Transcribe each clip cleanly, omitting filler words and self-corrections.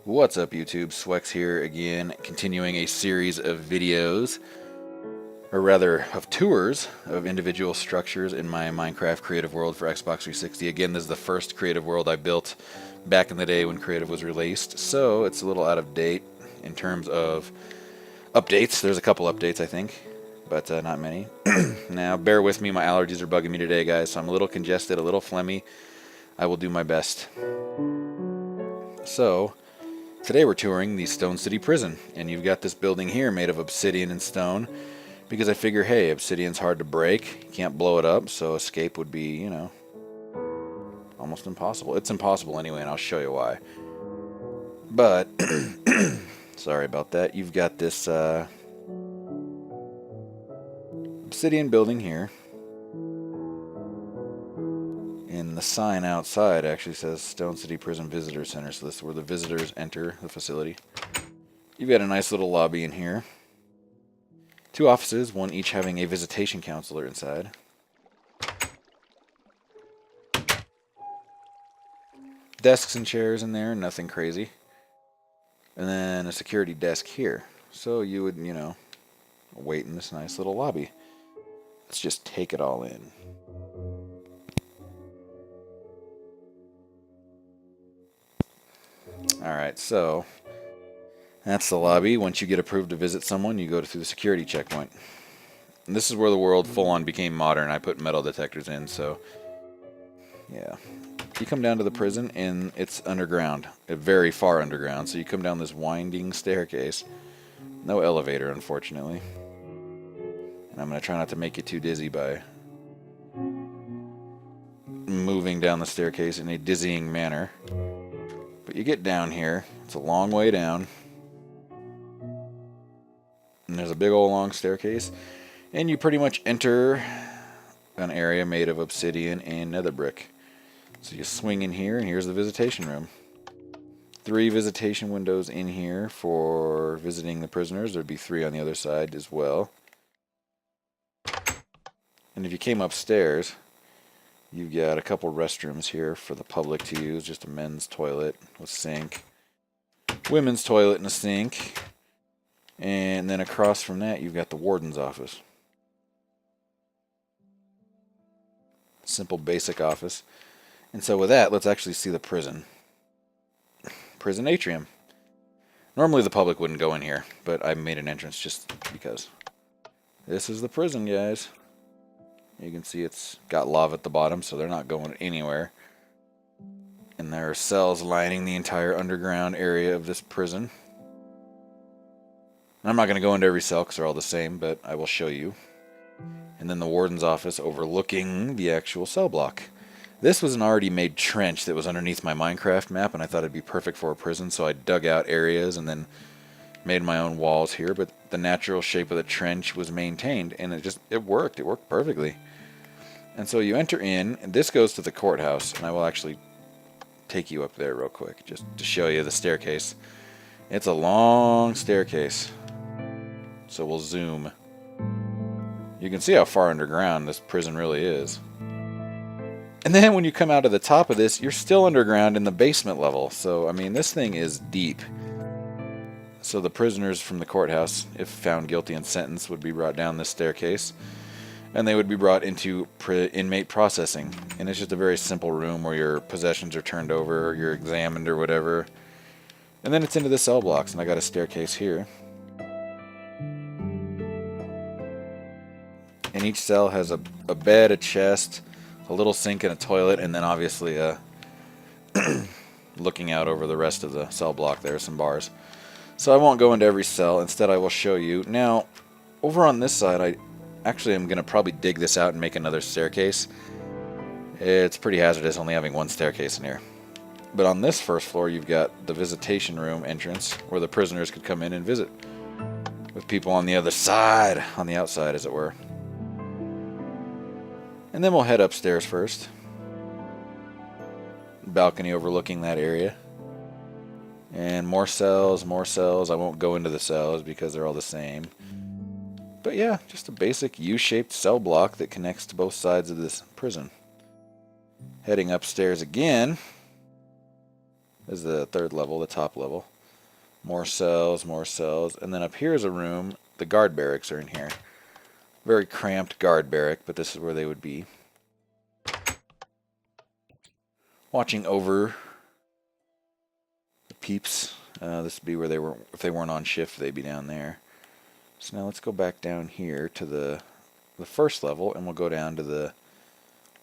What's up, YouTube? Swex here again, continuing a series of videos, or rather of tours of individual structures in my Minecraft Creative World for Xbox 360. Again, this is the first Creative World I built back in the day when Creative was released, so it's a little out of date in terms of updates. There's a couple updates, I think, but not many. Now, bear with me, my allergies are bugging me today, guys, so I'm a little congested, a little phlegmy. I will do my best. So, today we're touring the Stone City Prison, and you've got this building here made of obsidian and stone, because I figure, hey, obsidian's hard to break, you can't blow it up, so escape would be, you know, almost impossible. It's impossible anyway, and I'll show you why. But, sorry about that, you've got this obsidian building here, and the sign outside actually says Stone City Prison Visitor Center, so this is where the visitors enter the facility. You've got a nice little lobby in here. Two offices, one each having a visitation counselor inside. Desks and chairs in there, nothing crazy. And then a security desk here. So you would, you know, wait in this nice little lobby. Let's just take it all in. Alright, so that's the lobby. Once you get approved to visit someone, you go through the security checkpoint. And this is where the world full-on became modern. I put metal detectors in, so yeah. You come down to the prison, and it's underground. Very far underground, so you come down this winding staircase. No elevator, unfortunately. And I'm going to try not to make you too dizzy by moving down the staircase in a dizzying manner. But you get down here. It's a long way down. And there's a big old long staircase. And you pretty much enter an area made of obsidian and nether brick. So you swing in here, and here's the visitation room. 3 visitation windows in here for visiting the prisoners. There'd be 3 on the other side as well. And if you came upstairs, you've got a couple restrooms here for the public to use. Just a men's toilet with sink. Women's toilet and a sink. And then across from that, you've got the warden's office. Simple, basic office. And so with that, let's actually see the prison. Prison atrium. Normally the public wouldn't go in here, but I made an entrance just because. This is the prison, guys. You can see it's got lava at the bottom, so they're not going anywhere. And there are cells lining the entire underground area of this prison. I'm not going to go into every cell because they're all the same, but I will show you. And then the warden's office overlooking the actual cell block. This was an already made trench that was underneath my Minecraft map, and I thought it'd be perfect for a prison, so I dug out areas and then made my own walls here, but the natural shape of the trench was maintained, and it worked. It worked perfectly. And so you enter in, and this goes to the courthouse, and I will actually take you up there real quick, just to show you the staircase. It's a long staircase. So we'll zoom. You can see how far underground this prison really is. And then when you come out of the top of this, you're still underground in the basement level. So, I mean, this thing is deep. So the prisoners from the courthouse, if found guilty and sentenced, would be brought down this staircase. And they would be brought into inmate processing. And it's just a very simple room where your possessions are turned over, or you're examined or whatever. And then it's into the cell blocks, and I got a staircase here. And each cell has a bed, a chest, a little sink and a toilet, and then obviously looking out over the rest of the cell block there are some bars. So I won't go into every cell. Instead, I will show you. Now, over on this side, I actually am going to probably dig this out and make another staircase. It's pretty hazardous only having one staircase in here. But on this first floor, you've got the visitation room entrance where the prisoners could come in and visit with people on the other side, on the outside, as it were. And then we'll head upstairs first. Balcony overlooking that area. And more cells, more cells. I won't go into the cells because they're all the same. But yeah, just a basic U-shaped cell block that connects to both sides of this prison. Heading upstairs again is the third level, the top level. More cells, more cells. And then up here is a room. The guard barracks are in here. Very cramped guard barrack, but this is where they would be. Watching over the peeps. This would be where they were, if they weren't on shift, they'd be down there. So now let's go back down here to the first level, and we'll go down to the,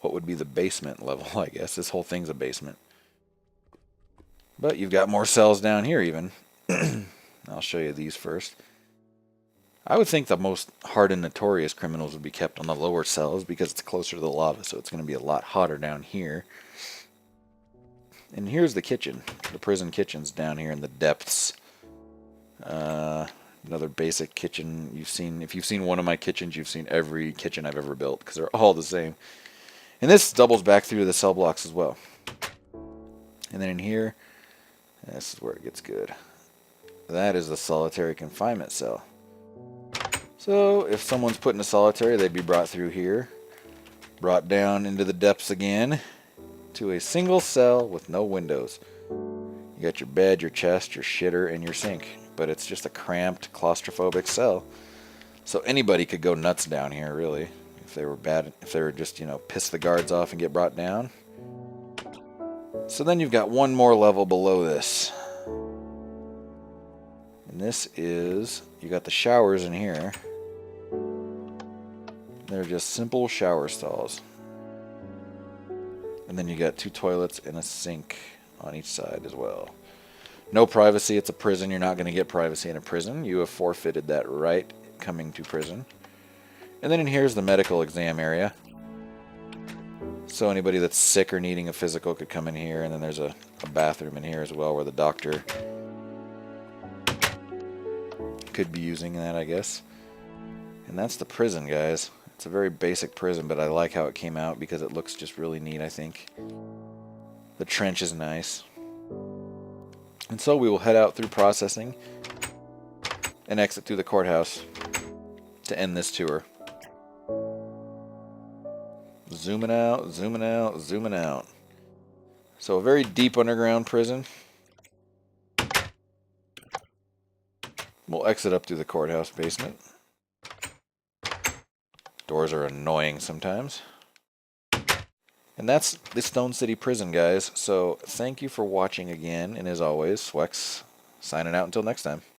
what would be the basement level, I guess. This whole thing's a basement. But you've got more cells down here even. I'll show you these first. I would think the most hardened, notorious criminals would be kept on the lower cells because it's closer to the lava, so it's going to be a lot hotter down here. And here's the kitchen. The prison kitchen's down here in the depths. Another basic kitchen you've seen. If you've seen one of my kitchens, you've seen every kitchen I've ever built because they're all the same. And this doubles back through the cell blocks as well. And then in here, this is where it gets good. That is the solitary confinement cell. So if someone's put in a solitary, they'd be brought through here, brought down into the depths again to a single cell with no windows. You got your bed, your chest, your shitter, and your sink, but it's just a cramped, claustrophobic cell. So anybody could go nuts down here, really, if they were bad, if they were just, you know, piss the guards off and get brought down. So then you've got one more level below this. And this is, you got the showers in here. They're just simple shower stalls. And then you got 2 toilets and a sink on each side as well. No privacy. It's a prison. You're not going to get privacy in a prison. You have forfeited that right coming to prison. And then in here's the medical exam area. So anybody that's sick or needing a physical could come in here. And then there's a bathroom in here as well where the doctor could be using that, I guess. And that's the prison, guys. It's a very basic prison, but I like how it came out because it looks just really neat, I think. The trench is nice. And so we will head out through processing and exit through the courthouse to end this tour. Zooming out, zooming out, zooming out. So a very deep underground prison. We'll exit up through the courthouse basement. Doors are annoying sometimes. And that's the Stone City Prison, guys. So thank you for watching again. And as always, Swex signing out until next time.